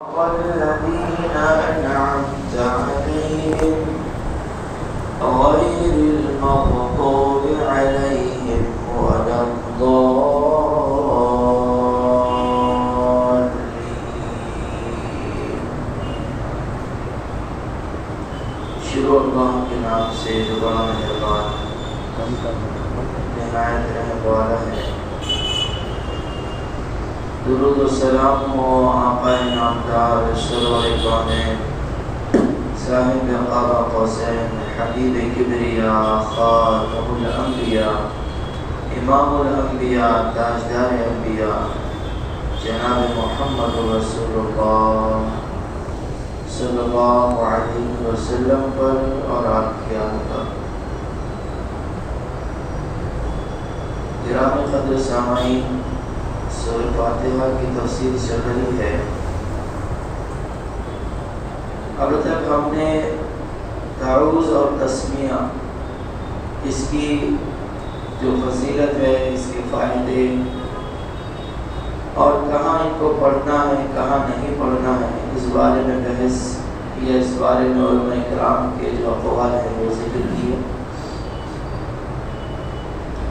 والذين أنعمت عليهم غير المغضوب عليهم ولا الضالين. شروع اللہ کے نام سے جو بڑا مہربان نہایت رحم والا ہے. درود و سلام و آقا نامدار سرور کونین صاحب قاب قوسین حبیب کبریا خاتم الانبیاء امام الانبیاء تاجدار انبیاء جناب محمد رسول اللہ صلی اللہ علیہ وسلم پر اور آپ کی آل پر. گرامی قدر سامعین، سورہ فاتحہ کی تفسیر چل رہی ہے. اب تک ہم نے تعوذ اور تسمیہ، اس کی جو فضیلت ہے، اس کے فائدے اور کہاں ان کو پڑھنا ہے کہاں نہیں پڑھنا ہے، اس بارے میں بحث یا اس بارے میں علماء کرام کے جو اقوال ہیں وہ ذکر کیے.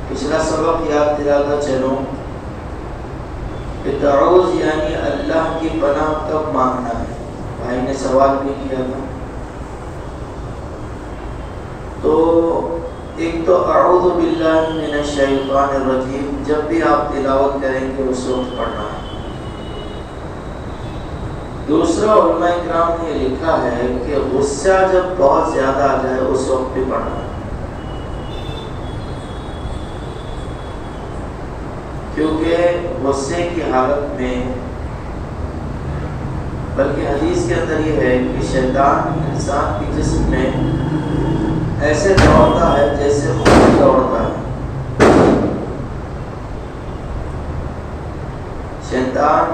پچھلا سبق یاد دلاتا چلوں کہ تعوذ یعنی اللہ کی پناہ کب مانگنا ہے. بھائی نے سوال بھی کیا تھا. تو ایک تو اعوذ باللہ من الشیطان الرجیم جب بھی آپ تلاوت کریں گے اس وقت پڑھنا ہے. دوسرا علماء کرام نے لکھا ہے کہ غصہ جب بہت زیادہ آ جائے اس وقت بھی پڑھنا ہے، کیونکہ غصے کی حالت میں، بلکہ حدیث کے اندر یہ ہے کہ شیطان انسان کے جسم میں ایسے دوڑتا ہے جیسے خون دوڑتا ہے. شیطان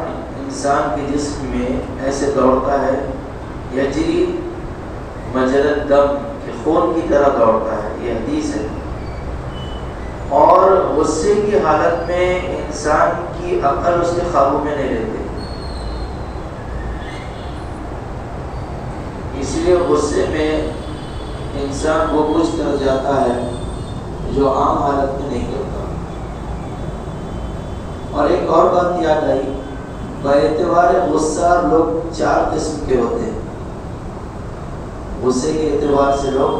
انسان کے جسم میں ایسے دوڑتا ہے یجری مجرى الدم، کہ خون کی طرح دوڑتا ہے. یہ حدیث ہے. اور غصے کی حالت میں انسان کی عقل اس کے قابو میں نہیں رہتی، اس لیے غصے میں انسان وہ کچھ کر جاتا ہے جو عام حالت میں نہیں کرتا. اور ایک اور بات یاد آئی، باعتبار غصہ لوگ 4 قسم کے ہوتے ہیں. غصے کے اعتبار سے لوگ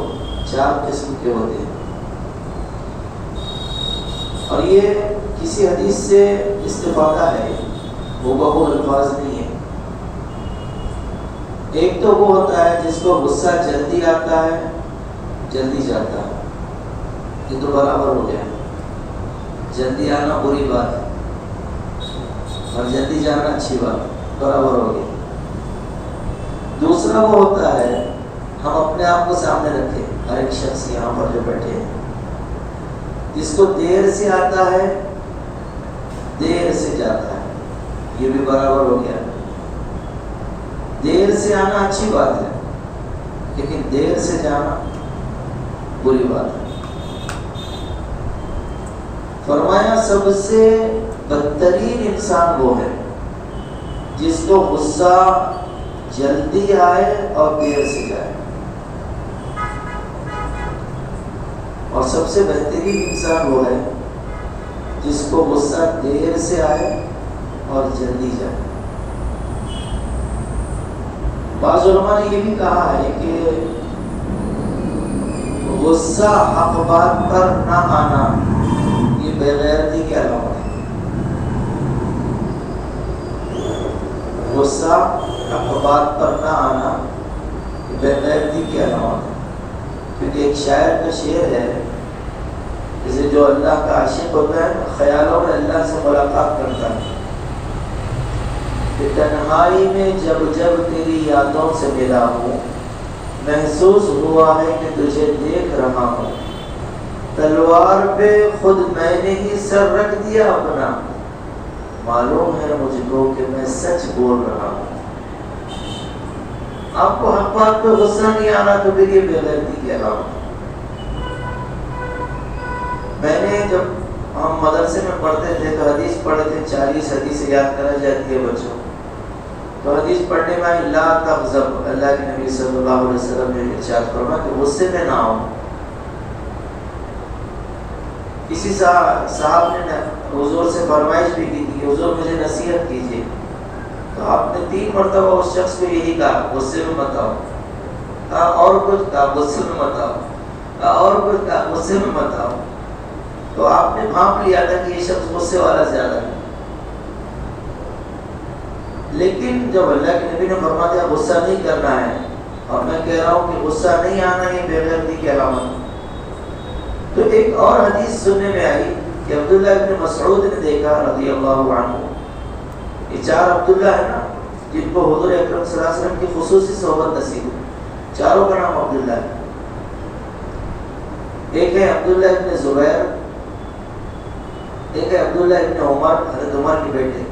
4 قسم کے ہوتے ہیں، اور یہ کسی حدیث سے استفادہ ہے، وہ بہو الفاظ نہیں ہے. ایک تو وہ ہوتا ہے جس کو غصہ جلدی آتا ہے جلدی جاتا ہے. یہ تو برابر ہو گیا. جلدی آنا بری بات ہے اور جلدی جانا اچھی بات ہے، برابر ہو گیا. دوسرا وہ ہوتا ہے، ہم اپنے آپ کو سامنے رکھیں، ہر ایک شخص یہاں پر جو بیٹھے ہیں، جس کو دیر سے آتا ہے دیر سے جاتا ہے، یہ بھی برابر ہو گیا. دیر سے آنا اچھی بات ہے لیکن دیر سے جانا بری بات ہے. فرمایا سب سے بدترین انسان وہ ہے جس کو غصہ جلدی آئے اور دیر سے جائے، اور سب سے بہترین انسان وہ ہے جس کو غصہ دیر سے آئے اور جلدی جائے. بعض علماء نے یہ بھی کہا ہے کہ غصہ حق بات پر نہ آنا یہ بے غیرتی کی علامت ہے. غصہ حق بات پر نہ آنا یہ بے غیرتی کی علامت ہے. کیونکہ ایک شاعر کا شعر ہے، جسے جو اللہ کا عاشق ہوتا ہے خیالوں میں اللہ سے ملاقات کرتا ہے کہ تنہائی میں جب جب تیری یادوں سے ملا ہوں، محسوس ہوا ہے کہ تجھے دیکھ رہا ہوں. تلوار پہ خود میں نے ہی سر رکھ دیا اپنا، معلوم ہے مجھ کو کہ میں سچ بول رہا ہوں. آپ کو حق بات پہ غصہ نہیں آنا تو پھر یہ بے غیرتی کی علامت. میں نے جب ہم مدرسے میں پڑھتے تھے تو حدیث پڑھے تھے، 40 حدیث یاد کرا جاتی ہے بچوں. تو حدیث پڑھنے میں لا تغضب، اللہ کے نبی صلی اللہ علیہ وسلم نے ارشاد فرمایا کہ غصے میں نہ ہو. کسی صاحب نے حضور سے فرمائش بھی کی تھی، حضور مجھے نصیحت کیجیے، تو آپ نے 3 مرتبہ اس شخص کو یہی کہا غصے میں مت آؤ. کہا اور کچھ، کہا غصے میں مت آؤ. کہا اور کچھ، کہا غصے میں مت آؤ. تو آپ نے بھانپ لیا تھا کہ یہ شخص غصے والا زیادہ ہے. لیکن جب اللہ کے نبی نے فرما دیا غصہ نہیں کرنا ہے، اور میں کہہ رہا ہوں کہ غصہ نہیں آنا یہ بے غیرتی کی علامت، تو ایک اور حدیث سننے میں آئی کہ عبداللہ ابن مسعود نے دیکھا رضی اللہ عنہ. یہ 4 عبداللہ ہے نا جن کو حضور اکرم صلی اللہ علیہ وسلم کی خصوصی صحبت نصیب ہوئی، چاروں کا نام عبداللہ ہے. ایک ہے عبداللہ ابن زبیر، ایک ہے عبداللہ ابن عمر، حضرت عمر کے بیٹے،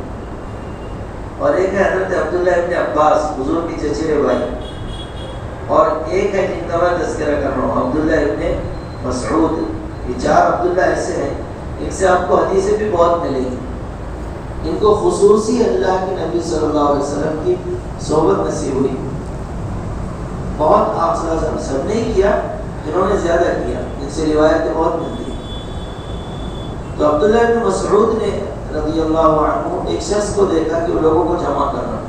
اور ایک ہے حضرت عبداللہ ابن عباس حضور کے چچیرے بھائی، اور ایک ہے جن کا میں تذکرہ کر رہا ہوں عبداللہ ابن مسعود. یہ 4 عبداللہ ایسے ہیں، ان سے آپ کو حدیثیں بھی بہت ملیں گی. ان کو خصوصی اللہ کے نبی صلی اللہ علیہ وسلم کی صحبت نصیب ہوئی. بہت آپ صلی اللہ علیہ وسلم سب نہیں کیا، جنہوں نے زیادہ کیا، ان سے روایتیں بہت ملتی ہیں. تو عبداللہ ابن مسعود نے رضی اللہ عنہ ایک شخص کو دیکھا کہ وہ لوگوں کو جمع کر رہا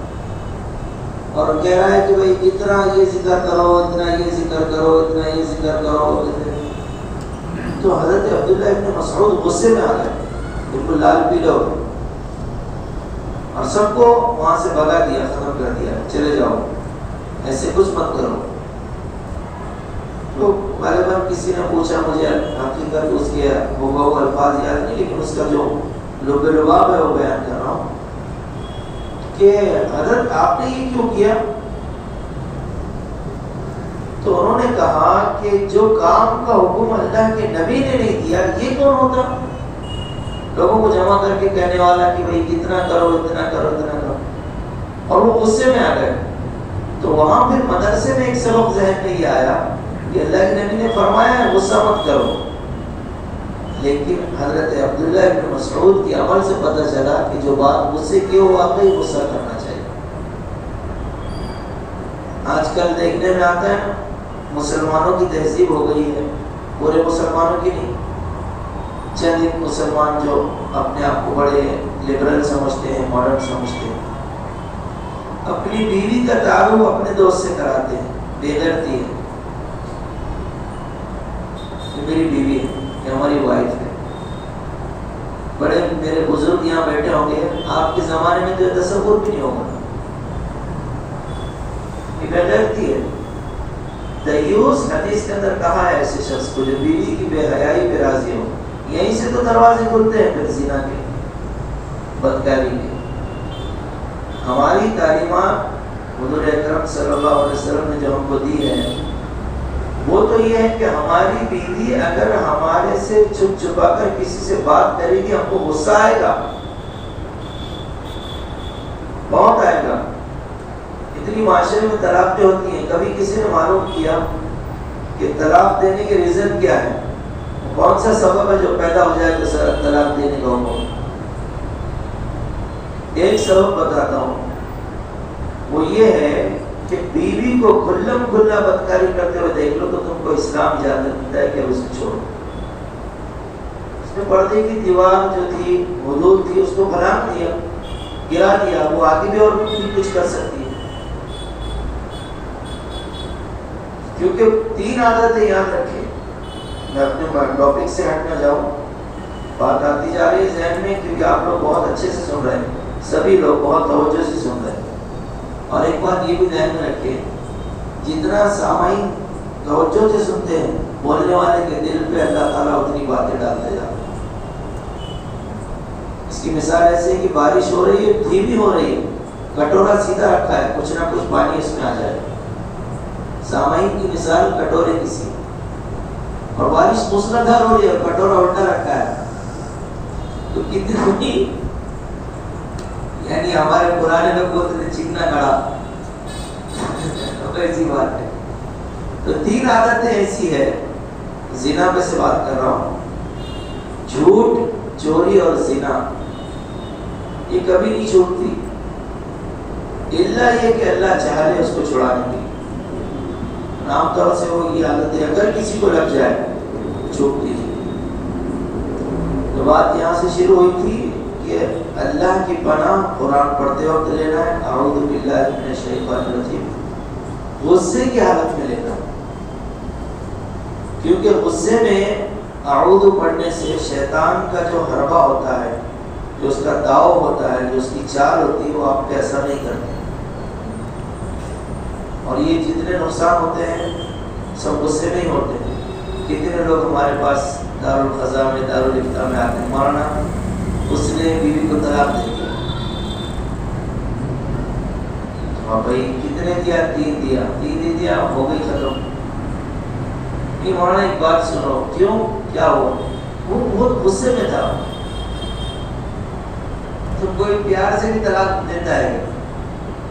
اور کہہ رہا ہے کہ بھائی اتنا یہ ذکر کرو، اتنا یہ ذکر کرو، اتنا یہ ذکر کرو. تو حضرت عبداللہ ابن مسعود غصے میں آ گئے، بالکل لال پیلے ہو گئے، اور سب کو وہاں سے بھگا دیا، ختم کر دیا، چلے جاؤ، ایسے کچھ مت کرو. تو غالباً کسی نے پوچھا، مجھے حقیقت اس کے وہ الفاظ یاد نہیں، لیکن اس کا جو لب لباب ہے وہ بیان کر رہا ہوں کہ حضرت آپ نے یہ کیوں کیا؟ تو انہوں نے کہا کہ جو کام کا حکم اللہ کے نبی نے نہیں دیا یہ کون ہوتا؟ لوگوں کو جمع کر کے کہنے والا کہ بھئی اتنا کرو، اتنا کرو، اتنا کرو، اور وہ غصے میں آ گئے. تو وہاں پھر مدرسے میں ایک سبق ذہن میں یہ آیا کہ اللہ کے نبی نے فرمایا ہے غصہ مت کرو، لیکن حضرت عبداللہ ابن مسعود کے عمل سے پتہ چلا کہ جو بات غصے کی ہو واقعی غصہ کرنا چاہیے. آج کل دیکھنے میں آتا ہے مسلمانوں کی تہذیب ہو گئی ہے، پورے مسلمانوں کی نہیں، چند ایک مسلمان جو اپنے آپ کو بڑے لبرل سمجھتے ہیں، ماڈرن سمجھتے ہیں، اپنی بیوی کا تعارف اپنے دوست سے کراتے ہیں. بے غیرتی ہے، یہ میری بیوی ہے، یہ ہماری وائف ہے. بڑے میرے بزرگ یہاں بیٹھے ہوں گے، آپ کے زمانے میں تو یہ تصور بھی نہیں ہوگا. یہ بے غیرتی ہے. دیوس حدیث کے اندر کہا ہے ایسے شخص کو جو بیوی کی بے حیائی پہ راضی ہو. یہیں سے تو دروازے کھلتے ہیں پھر زنا کے، بدکاری کے. ہماری تعلیمات حضور اکرم صلی اللہ علیہ وسلم نے جو ہم کو دی ہے وہ تو یہ ہے کہ ہماری بیوی اگر ہمارے سے چھپ چھپا کر کسی سے بات کرے گی ہم کو غصہ آئے گا، بہت آئے گا. اتنی معاشرے میں طلاق جو ہوتی ہیں، کبھی کسی نے معلوم کیا کہ طلاق دینے کے ریزن کیا ہے؟ کون سا سبب ہے جو پیدا ہو جائے تو طلاق دینے کا ہو؟ ایک سبب بتاتا ہوں، وہ یہ ہے کہ بیوی کو کھلم کھلا بدکاری کرتے ہوئے دیکھ لو تو تم کو اسلام اجازت دیتا ہے کہ اب اسے چھوڑو. اس نے پردے کی دیوار جو تھی، حدود تھی، اس کو پھلانگ دیا، گرا دیا. وہ آگے بھی اور بھی کچھ کر سکتی ہے، کیونکہ 3 عادتیں یاد رکھیں. میں اپنے ٹاپک سے ہٹ نہ جاؤں، بات آتی جا رہی ہے ذہن میں کیونکہ آپ لوگ بہت اچھے سے سن رہے ہیں، سبھی لوگ بہت توجہ سے سن رہے ہیں. اور ایک بات یہ بھی ذہن میں رکھیں، جتنا سامعین توجہ سے سنتے ہیں بولنے والے کے دل پہ اللہ تعالیٰ اتنی باتیں ڈالتے جاتے ہیں. اس کی مثال ایسے ہے کہ بارش ہو رہی ہے، دھیمی ہو رہی ہے، کٹورا سیدھا رکھا ہے، کچھ نہ کچھ پانی اس میں آ جائے. سامعین کی مثال کٹورے کی سی، اور بارش موسلادھار ہو رہی ہے اور کٹورا الٹا رکھا ہے، تو کتنی یعنی ہمارے پرانے لوگ بولتے تھے چکنا کڑا، ایسی بات ہے. تو 3 عادتیں ایسی ہے، زنا پہ سے بات کر رہا ہوں، جھوٹ، چوری اور زنا، یہ کبھی نہیں چھوٹتی. اللہ یہ کہ اللہ چاہ لے اس کو چھڑانے کے لیے۔ عام طور سے وہ یہ عادت ہے اگر کسی کو لگ جائے چھوٹ دیجیے۔ تو بات یہاں سے شروع ہوئی تھی کہ اللہ کی پناہ قرآن پڑھتے وقت لینا ہے، اعوذ باللہ من الشیطان الرجیم، غصے کی حالت میں لینا ہے، کیونکہ غصے میں اعوذ پڑھنے سے شیطان کا جو حربہ ہوتا ہے، جو اس کا داؤ ہوتا ہے، جو اس کی چال ہوتی ہے، وہ آپ پہ اثر نہیں کرتے۔ اور یہ جتنے نقصان ہوتے ہیں سب غصے میں ہی ہوتے ہیں۔ کتنے لوگ ہمارے پاس دارالقضاء میں، دارالفتاء میں آتے ہیں، مولانا اس نے بیوی کو طلاق دے دیا، اور بھائی کتنے دیا؟ 3 دیا، 3 نہیں دیا، ہو گئی ختم۔ نہیں مولانا ایک بات سنو، کیوں؟ کیا ہوا؟ وہ بہت غصے میں تھا۔ تم کوئی پیار سے بھی طلاق دیتا ہے،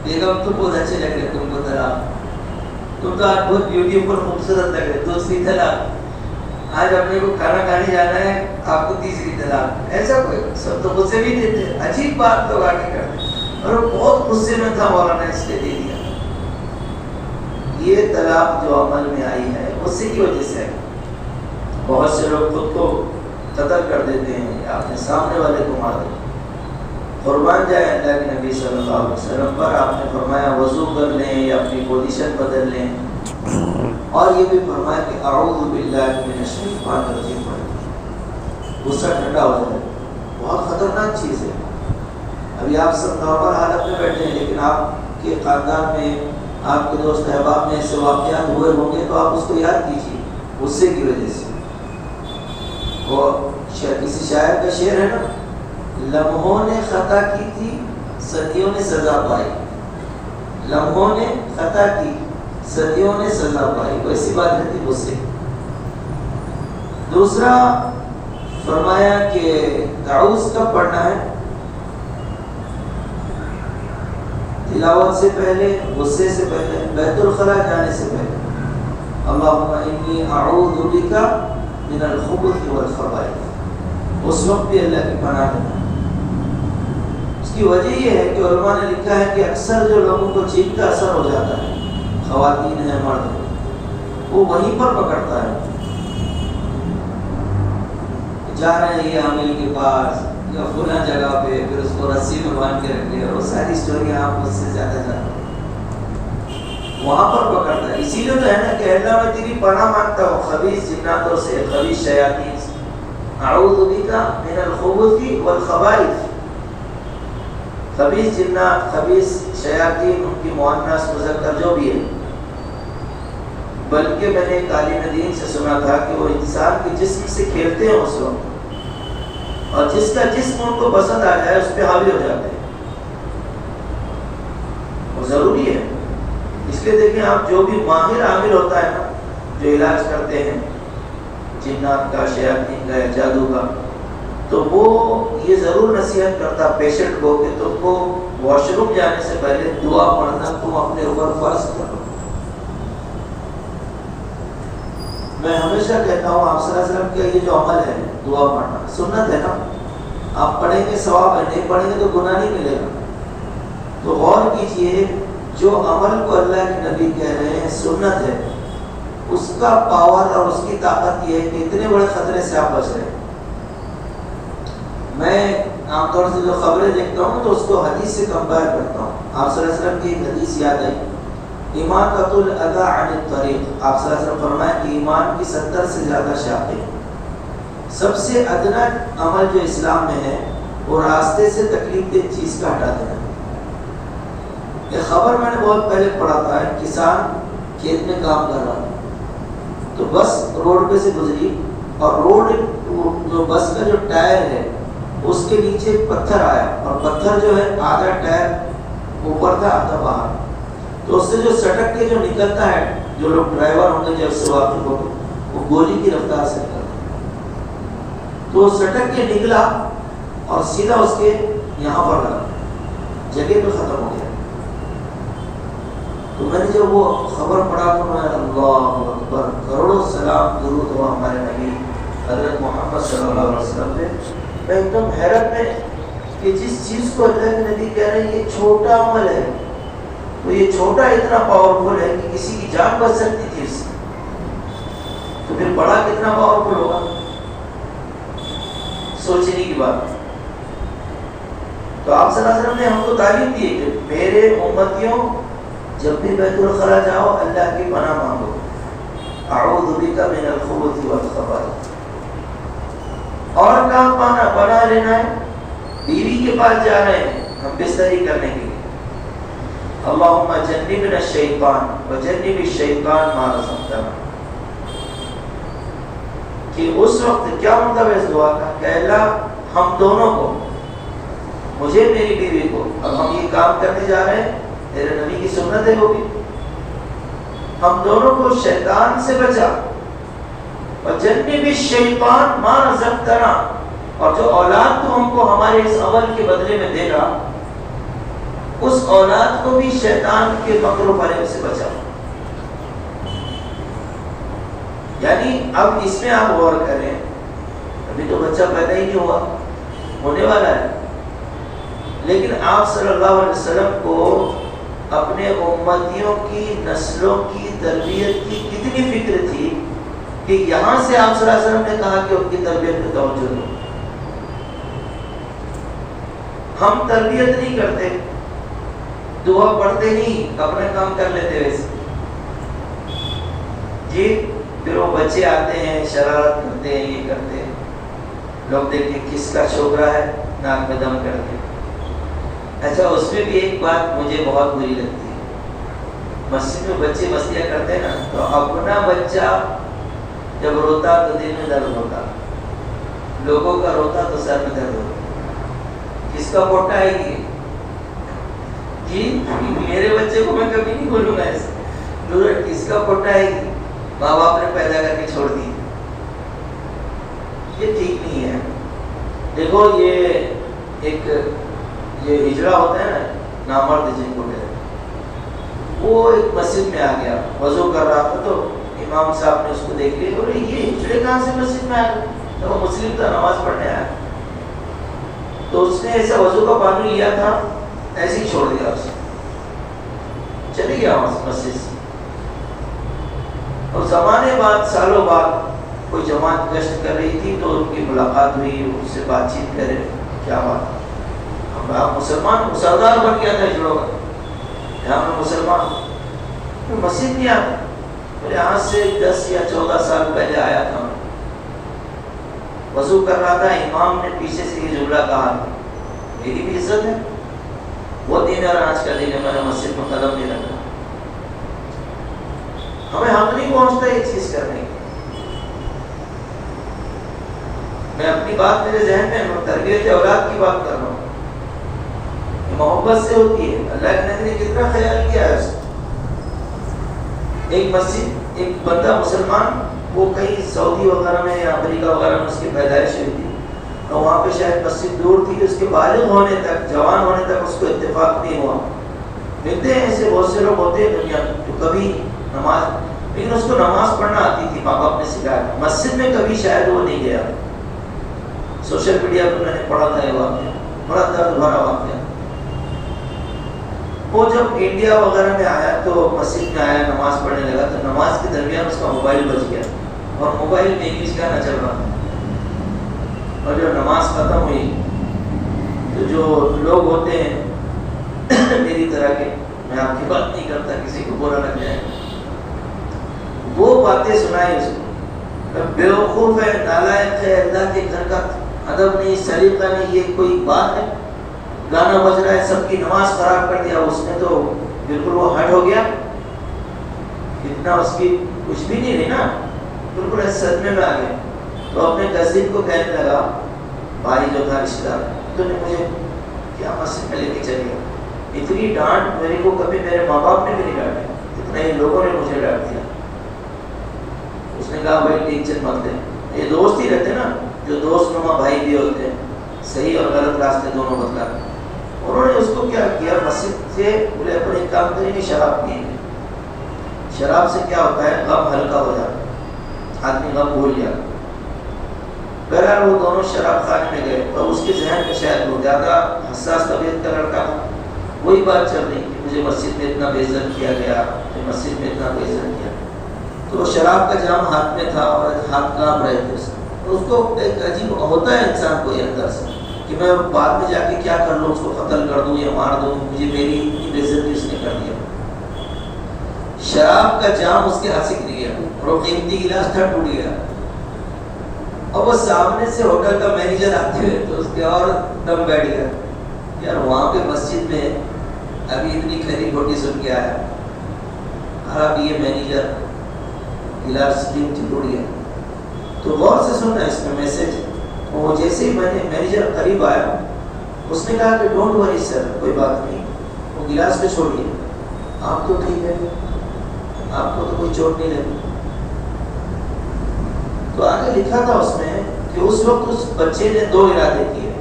بیگم تو بہت اچھے لگ رہے تم کو طلاق، تم تو آج بہت بیوٹیفل خوبصورت لگ رہے، دوسری طلاق، آج اپنے کو کھانا کھانے جانا ہے، آپ کو تیسری طلاق۔ ایسا کوئی سب تو غصے بھی دیتے، عجیب بات لوگ آگے کرتے، اور وہ بہت غصے میں تھا، مولانا اس لیے دے دیا۔ یہ طلاق جو عمل میں آئی ہے غصے کی وجہ سے ہے۔ بہت سے لوگ خود کو قتل کر دیتے ہیں یا اپنے سامنے والے کو مار دیتے ہیں۔ قربان جائے اللہ کے نبی صلی اللہ علیہ وسلم پر، آپ نے فرمایا وضو کر لیں یا اپنی پوزیشن بدل لیں، اور یہ بھی فرمایا کہ اعوذ باللہ من الشیطان الرجیم پڑھیں، غصہ ٹھنڈا ہو جائے۔ بہت خطرناک چیز ہے۔ ابھی آپ سب نارمل حالت میں بیٹھے ہیں، لیکن آپ کے خاندان میں، آپ کے دوست احباب میں ایسے واقعات ہوئے ہوں گے تو آپ اس کو یاد کیجیے غصے کی وجہ سے۔ وہ کسی شاعر کا شعر ہے نا، لمحوں نے خطا کی تھی صدیوں نے سزا پائی، لمحوں نے خطا کی صدیوں نے سزا پائی، ویسی بات رہتی غصے۔ دوسرا فرمایا کہ تعوذ کب پڑھنا ہے؟ تلاوت سے پہلے، غصے سے پہلے، بیت الخلاء جانے سے پہلے۔ اللہم انی اعوذ بک من الخبث والخبائث، اس وقت بھی اللہ کی پناہ لینا۔ اس کی وجہ یہ ہے کہ علماء نے لکھا ہے کہ اکثر جو لوگوں کو چیخ کا اثر ہو جاتا ہے، خواتین ہیں مرد ہیں، وہ وہیں پر پکڑتا ہے۔ جا رہے ہیں یہ عامل کے پاس یا فلاں جگہ پہ، پھر اس کو رسی میں باندھ کے رکھے، اور وہ ساری اسٹوری آپ مجھ سے زیادہ جانتے ہیں، وہاں پر پکڑتا ہے۔ اسی لیے تو ہے نا کہ اللہ میں تیری پناہ مانگتا ہوں خبیث جناتوں سے، خبیث شیاطین سے، اعوذ بک من الخبث والخبائث۔ خبیث جنات، خبیث شیاطین، ان کی مؤنث مذکر جو بھی ہے، بلکہ میں نے ایک عالم دین سے سنا تھا کہ وہ انسان کے جسم سے کھیلتے ہیں اس وقت، اور جس کا جسم ان کو پسند آ جائے اس پہ حاوی ہو جاتے ہیں۔ وہ ضروری ہے، اس لیے دیکھیں آپ جو بھی ماہر عامل ہوتا ہے نا، جو علاج کرتے ہیں جنات کا، شیاطین کا یا جادو کا، تو وہ یہ ضرور نصیحت کرتا پیشنٹ کو کہ تم کو واش روم جانے سے پہلے دعا پڑھنا تم اپنے اوپر فرض کرو۔ میں ہمیشہ کہتا ہوں آپ صلی اللہ علیہ وسلم کا یہ جو عمل ہے دعا پڑھنا سنت ہے نا، آپ پڑھیں گے ثواب ہے، نہیں پڑھیں گے تو گناہ نہیں ملے گا۔ تو غور کیجئے، جو عمل کو اللہ کے نبی کہہ رہے ہیں سنت ہے، اس کا پاور اور اس کی طاقت یہ ہے کہ اتنے بڑے خطرے سے آپ بچ رہے ہیں۔ میں عام طور سے جو خبریں دیکھتا ہوں تو اس کو حدیث سے کمپیئر کرتا ہوں۔ آپ صلی اللہ علیہ وسلم کی ایک حدیث یاد آئی، اماطۃ الاذی عن الطریق۔ آپ صلی اللہ علیہ وسلم فرمائے کہ ایمان کی 70 سے زیادہ شاخیں ہیں، سب سے ادنا عمل جو اسلام میں ہے وہ راستے سے تکلیف دہ چیز کا ہٹا دینا۔ یہ خبر میں نے بہت پہلے پڑھا تھا، کسان کھیت میں کام کر رہا تھا تو بس روڈ پہ سے گزری، اور روڈ جو بس کا جو ٹائر ہے اس کے نیچے ایک پتھر آیا، اور پتھر جو ہے آدھا ٹائر اوپر تھا آدھا باہر، تو اس سے جو سٹک کے جو نکلتا ہے، جو لوگ ڈرائیور ہوں گے جب سے واقف ہو وہ گولی کی رفتار سے نکلتا ہے، تو سٹک کے نکلا اور سیدھا اس کے یہاں پر لگا، جگہ پہ ختم ہو گیا۔ تو میں نے جب وہ خبر پڑھا تو میں اللہ اکبر، کروڑوں سلام درود ہوا ہمارے نبی حضرت محمد صلی اللہ علیہ وسلم پہ۔ میں ایک دم حیرت میں کہ جس چیز کو اللہ کے نبی کہہ رہے ہیں یہ چھوٹا عمل ہے، تو یہ چھوٹا اتنا پاورفل ہے کہ کسی کی جان بچ سکتی تھی اس سے، تو پھر بڑا کتنا پاورفل ہوگا؟ سوچنے کی بات۔ تو آپ صلی اللہ علیہ وسلم نے ہم کو تعلیم دی کہ میرے امتیوں جب بھی بیت الخلا جاؤ اللہ کی پناہ مانگو، اعوذ بک من الخبث والخبائث۔ اور کہاں پناہ لینا ہے؟ بیوی کے پاس جا رہے ہیں ہم بستری کرنے کے لیے، اللہم جنبنا الشیطان وجنب الشیطان ما رزقتنا، کہ اس وقت کیا مطلب ہے اس دعا کا کہ اللہ ہم دونوں کو، مجھے میری بیوی کو، اب ہم یہ کام کرنے جا رہے ہیں تیرے نبی کی سنت ہے وہ بھی، ہم دونوں کو شیطان سے بچا، وجنب الشیطان ما رزقتنا، اور جو اولاد تو ہم کو ہمارے اس عمل کے بدلے میں دے گا اس اولاد کو بھی شیطان کے مکر و فریب سے بچا۔ یعنی اب اس میں آپ غور کریں، ابھی تو بچہ پیدا ہی نہیں ہوا، ہونے والا ہے، لیکن آپ صلی اللہ علیہ وسلم کو اپنے امتیوں کی نسلوں کی تربیت کی کتنی فکر تھی کہ یہاں سے آپ صلی اللہ علیہ وسلم نے کہا کہ ان کی تربیت پہ توجہ دو۔ ہم تربیت نہیں کرتے، دعا پڑھتے نہیں، اپنا کام کر لیتے ویسے جی، پھر وہ بچے آتے ہیں شرارت کرتے ہیں، یہ کرتے ہیں، لوگ دیکھیں کس کا چھوکرا ہے، ناک میں دم کر کے۔ اچھا اس میں بھی ایک بات مجھے بہت بری لگتی ہے، مسجد میں بچے مستیاں کرتے ہیں نا، تو اپنا بچہ جب روتا تو دل میں درد ہوتا، لوگوں کا روتا تو سر میں درد ہوتا، کس کا پوٹا ہے یہ جی؟ میرے بچے کو میں کبھی نہیں بولوں گا ایسے، کس کا پوٹا ہے یہ؟ ماں باپ نے پیدا کر کے چھوڑ دی، یہ ٹھیک نہیں ہے۔ دیکھو یہ ایک یہ ہجرا ہوتا ہے نا، نامرد جن کو کہتے ہیں، وہ ایک مسجد میں آ گیا، وضو کر رہا تھا تو امام صاحب نے اس کو دیکھ لیا، بولے یہ ہجڑے کہاں سے مسجد میں آ گئے؟ تو وہ مسلم تھا، نماز پڑھنے آیا، تو اس نے ایسا وضو کا پانی لیا تھا، ایسے ہی چھوڑ دیا، اسے چلے گیا مسجد سے۔ اور زمانے بعد، سالوں بعد کوئی جماعت گشت کر رہی تھی تو ان کی ملاقات ہوئی، ان سے بات چیت کرے، کیا بات، ہم مسلمان مسلمان بن گیا تھا ہجڑوں کا، یہاں پر مسلمان مسجد نہیں آتا، بولے آج سے 10 یا 14 سال پہلے آیا تھا، وضو کر رہا تھا، امام نے پیچھے سے یہ جملہ کہا، میری بھی عزت ہے، وہ دن اور آج کا دن ہے، میں نے مسجد میں قدم نہیں رکھا۔ ہمیں حق نہیں پہنچتا یہ چیز کرنے کی۔ میں اپنی بات میرے ذہن میں تربیت اولاد کی بات کر رہا ہوں، محبت سے ہوتی ہے، اللہ کے نبی نے کتنا خیال کیا ہے اس کو۔ ایک مسجد، ایک بندہ مسلمان، وہ کہیں سعودی وغیرہ میں یا امریکہ وغیرہ میں اس کی پیدائش ہوئی تھی، اور وہاں پہ شاید مسجد دور تھی، اس کے بالغ ہونے تک، جوان ہونے تک اس کو اتفاق نہیں ہوا۔ ملتے ہیں ایسے بہت سے لوگ ہوتے ہیں دنیا میں جو کبھی نماز، لیکن اس کو نماز پڑھنا آتی تھی، ماں باپ نے سکھایا، مسجد میں کبھی شاید وہ نہیں گیا۔ سوشل میڈیا پہ میں نے پڑھا تھا یہ واقعہ، بڑا درد بھرا واقعہ۔ وہ جب انڈیا وغیرہ میں آیا تو مسجد میں آیا، نماز پڑھنے لگا تو نماز کے درمیان اس کا موبائل بج گیا، اور موبائل میں انگلش گانا چل رہا تھا، اور جب نماز ختم ہوئی تو جو لوگ ہوتے ہیں میری طرح کے، میں آپ کی بات نہیں کرتا کسی کو برا لگ جائے، وہ باتیں سنائی اس کو، بیوقوف ہے، نالائق ہے، اللہ کے گھر کا ادب نہیں، سلیقہ نہیں، یہ کوئی بات ہے؟ گانا بج رہا ہے، سب کی نماز خراب کر دیا اس نے، تو بالکل وہ ہٹ ہو گیا، اتنا اس کی کچھ بھی نہیں رہی نا، بالکل ایسے صدمے میں آ گئے۔ تو اپنے کزن کو کہنے لگا، بھائی جو تھا رشتہ دار، تو نے مجھے کیا مسجد میں لے کے چلے گیا، اتنی ڈانٹ میرے کو کبھی میرے ماں باپ نے بھی نہیں ڈانٹی، اتنا ہی لوگوں نے مجھے ڈانٹ دیا۔ اس نے کہا بھائی ٹینشن مت لے، یہ دوست ہی رہتے نا، جو دوست نما بھائی بھی ہوتے ہیں، صحیح اور غلط راستے دونوں بتلاتے ہیں۔ انہوں نے اس کو کیا کیا، مسجد سے بولے اپنے ایک کام کریں گے، شراب پیئیں گے، شراب سے کیا ہوتا ہے، غم ہلکا ہو جاتا ہے، آدمی غم بھول جاتا۔ بہرحال وہ دونوں شراب خانے میں گئے، اور اس کے ذہن میں شاید وہ زیادہ حساس طبیعت کا لڑکا تھا، وہی بات چل رہی کہ مجھے مسجد میں اتنا بے عزت کیا گیا، مجھے مسجد میں اتنا بے عزت کیا. تو شراب کا جام ہاتھ میں تھا اور ہاتھ کانپ رہے تھے. اس کو ایک عجیب ہوتا ہے انسان کو یہ اندر سے کہ میں بعد میں جا کے کیا کر لوں، اس کو قتل کر دوں یا مار دوں، مجھے میری اتنی بے عزتی اس نے کر دیا. شراب کا جام اس کے ہاتھ سے گر گیا اور وہ قیمتی گلاس تھا ٹوٹ گیا. اور وہ سامنے سے ہوٹل کا مینیجر آتے ہوئے تو اس کے اور دم بیٹھ گیا. یار وہاں پہ مسجد میں ابھی اتنی کھری کھوٹی سن کے آیا اور اب یہ مینیجر گلاس ٹوٹ گیا. تو غور سے سننا اس میں میسج. وہ جیسے ہی میں نے مینیجر قریب آیا اس نے کہا کہ ڈونٹ وری سر، کوئی بات نہیں، وہ گلاس پہ چھوڑیے، آپ تو ٹھیک ہے، آپ کو تو کوئی چوٹ نہیں لگی. تو آگے لکھا تھا اس میں کہ اس وقت اس بچے نے 2 ارادے کیے.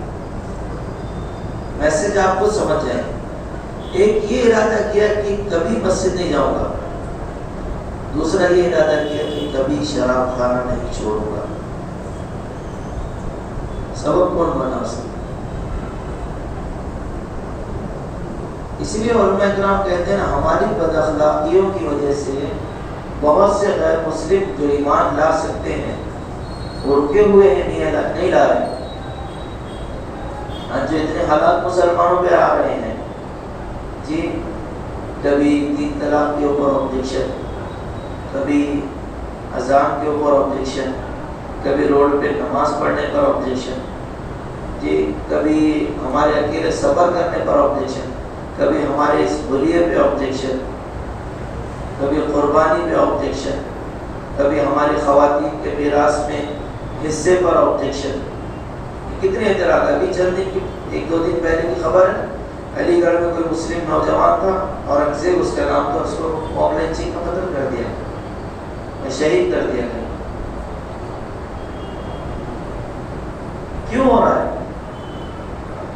میسج آپ کو سمجھ جائیں. ایک یہ ارادہ کیا کہ کبھی مسجد نہیں جاؤں گا، دوسرا یہ ارادہ کیا کہ کبھی شراب کھانا نہیں چھوڑوں گا. سبب کون بنا اس میں؟ اسی لیے علماء کرام کہتے ہیں ہماری بد اخلاقیوں کی وجہ سے بہت سے غیر مسلم جو ایمان لا سکتے ہیں وہ رکے ہوئے ہیں، نہیں لا رہے. جو اتنے حالات مسلمانوں پہ آ رہے ہیں جی، کبھی 3 طلاق کے اوپر آبجیکشن، کبھی اذان کے اوپر آبجیکشن، کبھی روڈ پہ نماز پڑھنے پر آبجیکشن جی، کبھی ہمارے اکیلے سفر کرنے پر آبجیکشن، کبھی ہمارے اس بلیے پہ آبجیکشن، کبھی قربانی پہ آبجیکشن، کبھی ہماری خواتین کے میراث میں حصے پر آبجیکشن. کتنے اعتراض. ابھی چند دن کی 1-2 دن پہلے کی خبر ہے، علی گڑھ میں کوئی مسلم نوجوان تھا، اورنگزیب اس کا نام تھا، اس کو موب لنچنگ کا قتل کر دیا، شہید کر دیا گیا. کیوں ہو رہا ہے؟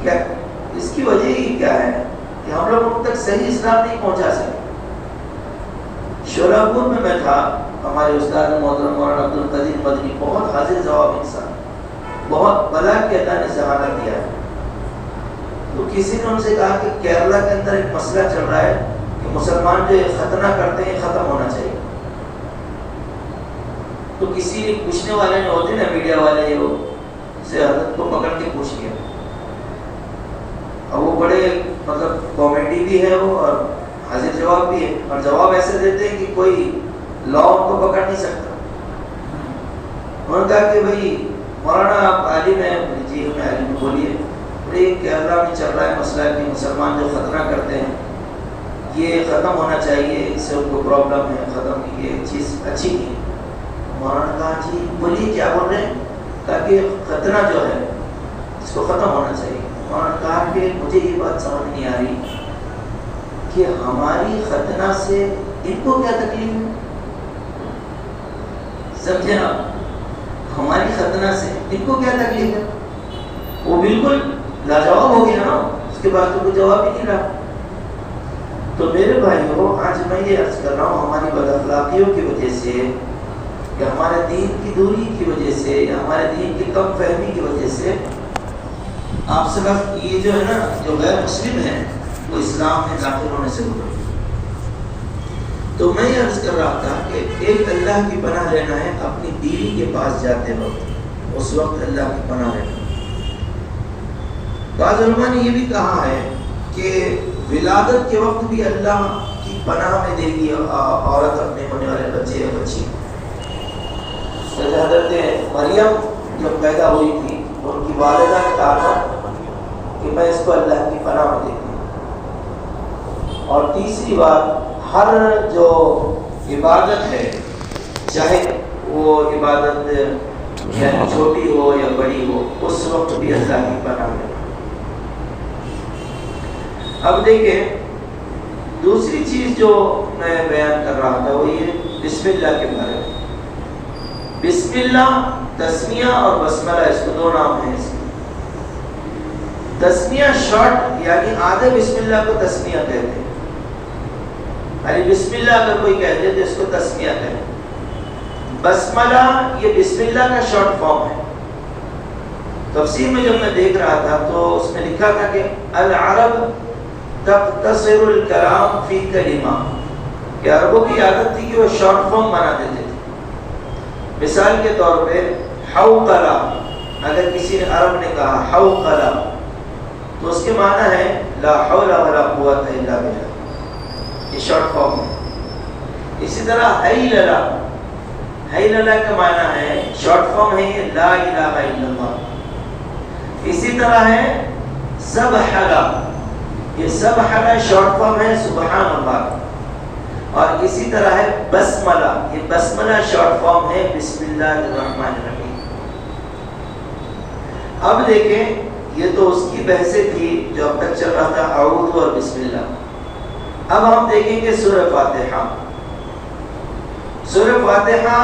کیا اس کی وجہ ہی کیا ہے کہ ہم لوگ ان تک صحیح اسلام نہیں پہنچا سکے. شولہپور میں تھا، ہمارے استاد محترم مولانا عبد القدیر مدنی بہت حاضر جواب انسان، بہت بلا کے اللہ نے ذہانت دیا ہے. تو کسی نے ان سے کہا کہ کیرلا کے اندر ایک مسئلہ چل رہا ہے کہ مسلمان جو ختنہ کرتے ہیں ختم ہونا چاہیے. تو کسی پوچھنے والے نے ہوتے نا میڈیا والے، وہ سے حضرت کو پکڑ کے پوچھ لیا. اور وہ بڑے مطلب کامیڈی بھی ہے وہ اور حاضر جواب بھی ہے، اور جواب ایسے دیتے ہیں کہ کوئی لا ان کو پکڑ نہیں سکتا. انہوں نے کہا کہ بھائی مولانا آپ عالم ہیں. جی ہمیں عالم بولیے. بڑے کیرلا میں چل رہا ہے مسئلہ کہ مسلمان جو ختنہ کرتے ہیں یہ ختم ہونا چاہیے، اس سے ان کو پرابلم ہے، ختم کی یہ چیز اچھی نہیں ہے. مولانا نے کہا جی بولیے کیا بول رہے ہیں؟ تاکہ ختنہ جو ہے اس کو ختم ہونا چاہیے. مولانا نے کہا کہ مجھے یہ بات سمجھ نہیں آ رہی کہ ہماری ختنہ سے ان کو کیا تکلیف ہے. سمجھے نا، ہماری ختنہ سے ان کو کیا تکلیف ہے. وہ بالکل لاجواب ہو گیا نا، اس کے بعد تو کوئی جواب ہی نہیں رہا. تو میرے بھائیوں، آج میں یہ عرض کر رہا ہوں ہماری بد اخلاقیوں کی وجہ سے یا ہمارے دین کی دوری کی وجہ سے یا ہمارے دین کی کم فہمی کی وجہ سے آپ صرف یہ جو ہے نا جو غیر مسلم ہیں وہ اسلام میں داخل ہونے سے گزرے. تو میں یہ عرض کر رہا تھا کہ ایک اللہ کی پناہ لینا ہے اپنی بیوی کے پاس جاتے وقت، اس وقت اللہ کی پناہ لینا. بعض علماء نے یہ بھی کہا ہے کہ ولادت کے وقت بھی اللہ کی پناہ میں دے گی عورت اپنے ہونے والے بچے یا بچی. حضرت مریم جب پیدا ہوئی تھی تو ان کی والدہ نے کہا تھا کہ میں اس کو اللہ کی پناہ میں دیتی ہوں. اور تیسری بات، ہر جو عبادت ہے چاہے وہ عبادت چھوٹی ہو یا بڑی ہو، اس وقت بھی اللہ کی پناہ میں. اب دیکھیں دوسری چیز جو میں بیان کر رہا تھا وہ یہ بسم اللہ کے بارے میں. بسم اللہ تسمیہ اور بسملہ، اس کو 2 نام ہیں. اس کے تسمیہ شارٹ یعنی آدھے بسم اللہ کو تسمیہ کہتے ہیں، یعنی بسم اللہ اگر کوئی کہتے تو اس کو تسمیہ کہتے ہیں. بسملہ یہ بسم اللہ کا شارٹ فارم ہے. تفسیر میں جب میں دیکھ رہا تھا تو اس میں لکھا تھا کہ العرب تختصر الکلام فی کلمہ، کہ عربوں کی عادت تھی کہ وہ شارٹ فارم بنا دیتے تھے. مثال کے طور پہ حوقلہ، اگر کسی نے عرب نے کہا حوقلہ تو اس کے معنی ہے لا حول ولا قوت الا باللہ، یہ شارٹ فارم ہے. اسی طرح حیللہ، حیللہ کا معنی ہے شارٹ فارم ہے یہ لا الہ الا اللہ. اسی طرح ہے سبحلہ، یہ سبحلہ شارٹ فارم ہے سبحان اللہ. اور اسی طرح ہے بسملہ، یہ بسملہ شارٹ فارم ہے بسم اللہ الرحمن الرحیم. اب دیکھیں یہ تو اس کی بحثیں تھی جو اب تک چل رہا تھا اعوذ اور بسم اللہ. اب ہم دیکھیں گے سورہ فاتحہ. سورہ فاتحہ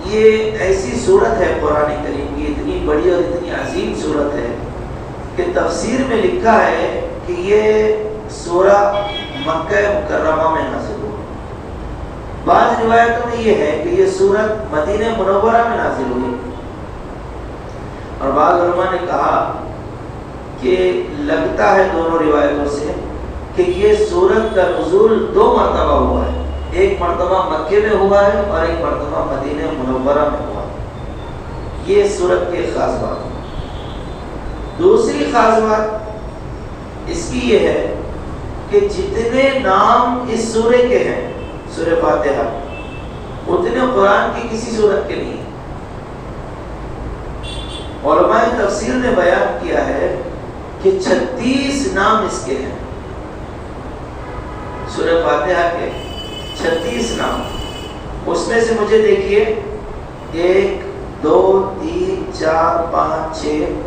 یہ ایسی صورت ہے قرآن کریم کی، اتنی بڑی اور اتنی عظیم صورت ہے کہ تفسیر میں لکھا ہے کہ یہ سورہ مکہ مکرمہ میں نازل ہوئی. بعض روایتوں میں یہ ہے کہ یہ سورت مدینہ منورہ میں نازل ہوئی، اور بعض علماء نے کہا کہ لگتا ہے دونوں روایتوں سے کہ یہ سورت کا نزول 2 مرتبہ ہوا ہے، ایک مرتبہ مکے میں ہوا ہے اور ایک مرتبہ مدینہ منورہ میں ہوا. یہ سورت کی خاص بات. دوسری خاص بات اس کی یہ ہے کہ جتنے نام اس سورہ کے ہیں سورہ فاتحہ اتنے قرآن کی کسی سورت کے نہیں. علماء تفسیر نے بیان کیا ہے کہ 36 نام اس کے ہیں، سورہ فاتحہ کے 36 نام. اس میں سے مجھے دیکھیے 1 2 3 4 5 6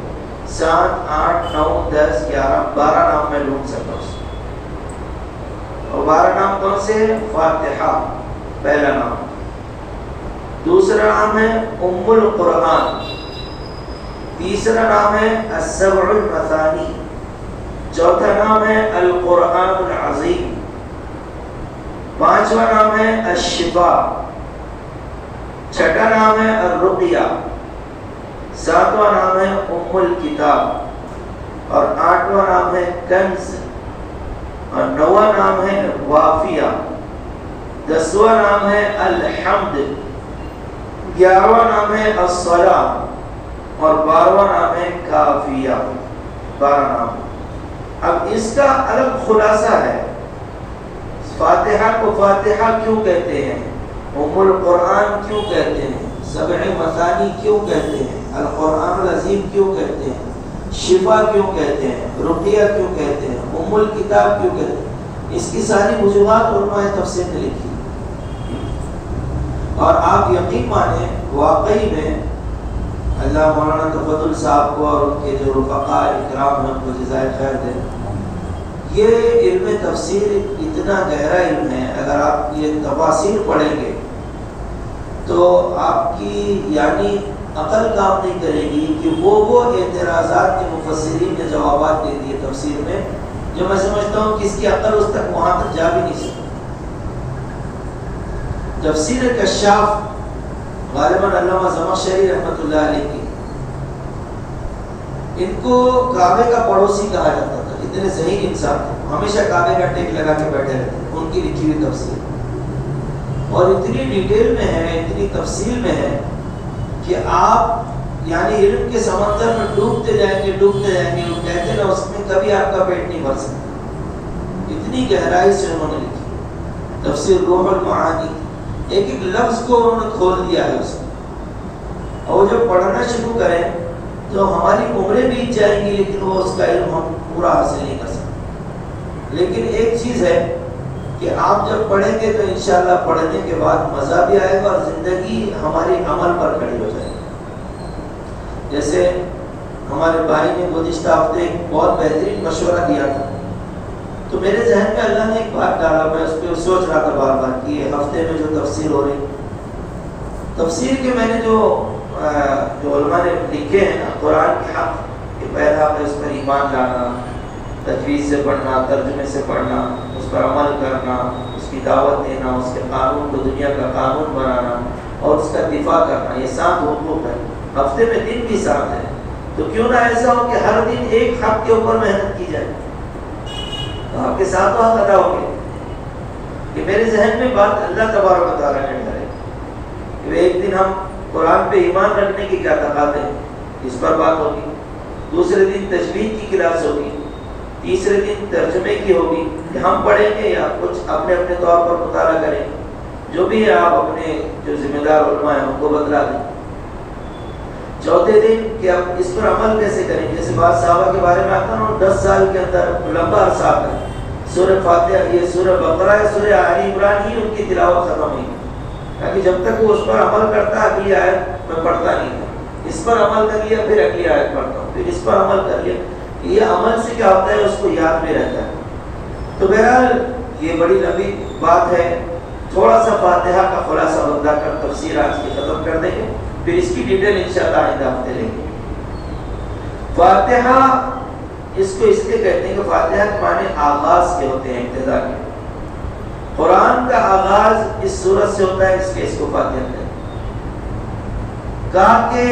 7 8 9 10 11 12 نام میں ڈھونڈ سکتا ہوں. اور 12 نام کون سے ہیں؟ فاتحہ پہلا نام، دوسرا نام ہے ام القرآن، تیسرا نام ہے السبع المثانی، چوتھا نام ہے القرآن العظیم، پانچواں نام ہے الشفاء، چھٹا نام ہے الرقیہ، ساتواں نام ہے ام الکتاب، اور آٹھواں نام ہے کنز، اور نواں نام ہے وافیہ، 10واں نام ہے الحمد، 11واں نام ہے الصلاۃ، اور 12واں نام ہے کافیہ. 12 نام. اب اس کا الگ خلاصہ ہے. فاتحہ کو فاتحہ کیوں کہتے ہیں، ام القرآن کیوں کہتے ہیں، سبع مثانی کیوں کہتے ہیں، القرآن العظیم کیوں کہتے ہیں، شفا کیوں کہتے ہیں، رقیہ کیوں کہتے ہیں، ام الکتاب کیوں کہتے ہیں، اس کی ساری وجوہات علماء تفسیر نے لکھی. اور آپ یقین مانیں واقعی میں اللہ مولانا تفضل صاحب کو اور ان کے جو رفقاء اکرام ہیں ان کو جزائے خیر دیں. یہ علم تفسیر اتنا گہرا علم ہے، اگر آپ یہ تفاسیر پڑھیں گے تو آپ کی یعنی عقل کام نہیں کرے گی کہ وہ اعتراضات کے مفسرین نے جوابات دے دیے تفسیر میں، جو میں سمجھتا ہوں کہ اس کی عقل اس تک وہاں تک جا بھی نہیں سکتی. تفسیر کشاف غالباً علامہ زمخشری رحمۃ اللہ علیہ کی، ان کو کعبے کا پڑوسی کہا جاتا تھا. اتنے ذہین انسان تھے، ہمیشہ کعبے کا ٹیک لگا کے بیٹھے رہتے. ان کی لکھی ہوئی تفسیر اور اتنی ڈیٹیل میں ہے، اتنی تفصیل میں ہے کہ آپ یعنی علم کے سمندر میں ڈوبتے جائیں گے. وہ کہتے ہیں اس میں کبھی آپ کا پیٹ نہیں بھر سکتا. اتنی گہرائی سے انہوں نے لکھی تفسیر روح المعانی. ایک ایک لفظ کو انہوں نے کھول دیا ہے اس میں. اور جب پڑھنا شروع کریں تو ہماری عمریں بیت جائیں گی لیکن وہ اس کا علم ہم پورا حاصل نہیں کر سکتے. لیکن ایک چیز ہے کہ آپ جب پڑھیں گے تو انشاءاللہ پڑھنے کے بعد مزہ بھی آئے گا اور زندگی ہماری عمل پر کھڑی ہو جائے گی. جیسے ہمارے بھائی نے گزشتہ ہفتے ایک بہت بہترین مشورہ دیا تھا، تو میرے ذہن میں اللہ نے ایک بات ڈالا. میں اس پہ سوچ رہا تھا بار بار کہ یہ ہفتے میں جو تفسیر ہو رہی، تفسیر کے میں نے جو علماء نے لکھے ہیں نا قرآن کے حق کہ پہلا ہے اس پر ایمان لانا، تجوید سے پڑھنا، ترجمے سے پڑھنا، اس پر عمل کرنا، اس کی دعوت دینا، اس کے قانون کو دنیا کا قانون بنانا اور اس کا دفاع کرنا، یہ 7 حقوق ہے. ہفتے میں دن بھی 7 ہے، تو کیوں نہ ایسا ہو کہ ہر دن ایک حق کے اوپر محنت کی جائے. تو آپ کے ساتھ وہاں ادا ہو گئے کہ میرے ذہن میں بات اللہ تبارک و تعالیٰ نے ڈالے کہ ایک دن ہم قرآن پہ ایمان رکھنے کی کیا تقاضے ہیں، اس پر بات ہوگی، دوسرے دن تجوید کی کلاس ہوگی، تیسرے دن ترجمے کی ہوگی کہ ہم پڑھیں گے یا کچھ اپنے اپنے طور پر مطالعہ کریں گے، جو بھی ہے آپ اپنے جو ذمہ دار علماء ہیں ان کو بدلا دیں۔ چوتھے دن کہ اب اس پر عمل کیسے کریں، جیسے بعض صحابہ کے بارے میں آتا ہے 10 سال کے اندر لمبا عرصہ ہے سورہ فاتحہ، یہ سورہ بقرہ ہے، سورہ آل عمران ہی ان کی تلاوت ختم ہوئی، تاکہ جب تک وہ اس پر عمل کرتا اگلی آیت میں پڑھتا نہیں تھا، اس پر عمل کر لیا پھر اگلی آیت پڑھتا ہوں، پھر اس پر عمل کر لیا، یہ عمل سے کیا ہوتا ہے اس کو یاد میں رہتا ہے۔ تو بہرحال یہ بڑی لمبی بات ہے، تھوڑا سا فاتحہ کا خلاصہ بتا کر تفسیر آج کی ختم کر دیں گے، پھر اس کی ڈیٹیل انشاءاللہ آئندہ ہفتے لیں گے۔ فاتحہ اس کو اس لیے کہتے ہیں کہ فاتحہ کے معنی آغاز کے ہوتے ہیں، ابتدا کے۔ قرآن کا آغاز اس سورت سے ہوتا ہے، اس لیے اس کو فاتحہ کہتے ہیں۔ کہا کہ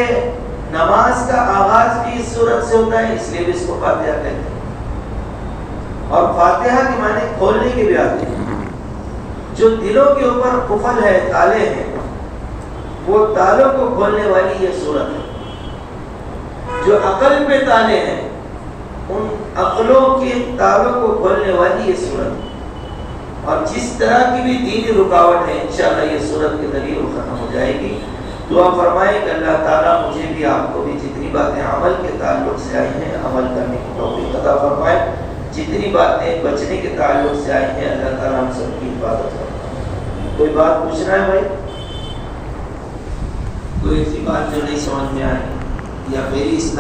نماز کا آغاز بھی اس سورت سے ہوتا ہے، اس لیے بھی اس کو فاتحہ کہتے ہیں۔ اور فاتحہ کے معنی کھولنے کے بھی آتے ہیں، جو دلوں کے اوپر قفل ہے، تالے ہیں، وہ تالوں کو کھولنے والی یہ سورت ہے۔ جو عقل پہ تالے ہیں، ان عقلوں کے تالوں کو کھولنے والی یہ سورت ہے۔ اور جس طرح کی بھی دینی رکاوٹ ہے انشاءاللہ یہ سورت کے ذریعے وہ ختم ہو جائے گی۔ دعا فرمائے کہ اللہ تعالیٰ مجھے بھی آپ کو بھی جتنی باتیں عمل کے تعلق سے آئی ہیں عمل کرنے کی توفیق عطا فرمائے، جتنی باتیں بچنے کے تعلق سے آئی ہیں اللہ تعالیٰ ہم سب کی حفاظت فرمائے۔ کوئی بات پوچھنا ہے بھائی؟ کوئی ایسی بات جو نہیں سمجھ میں آئی یا میری اصلاح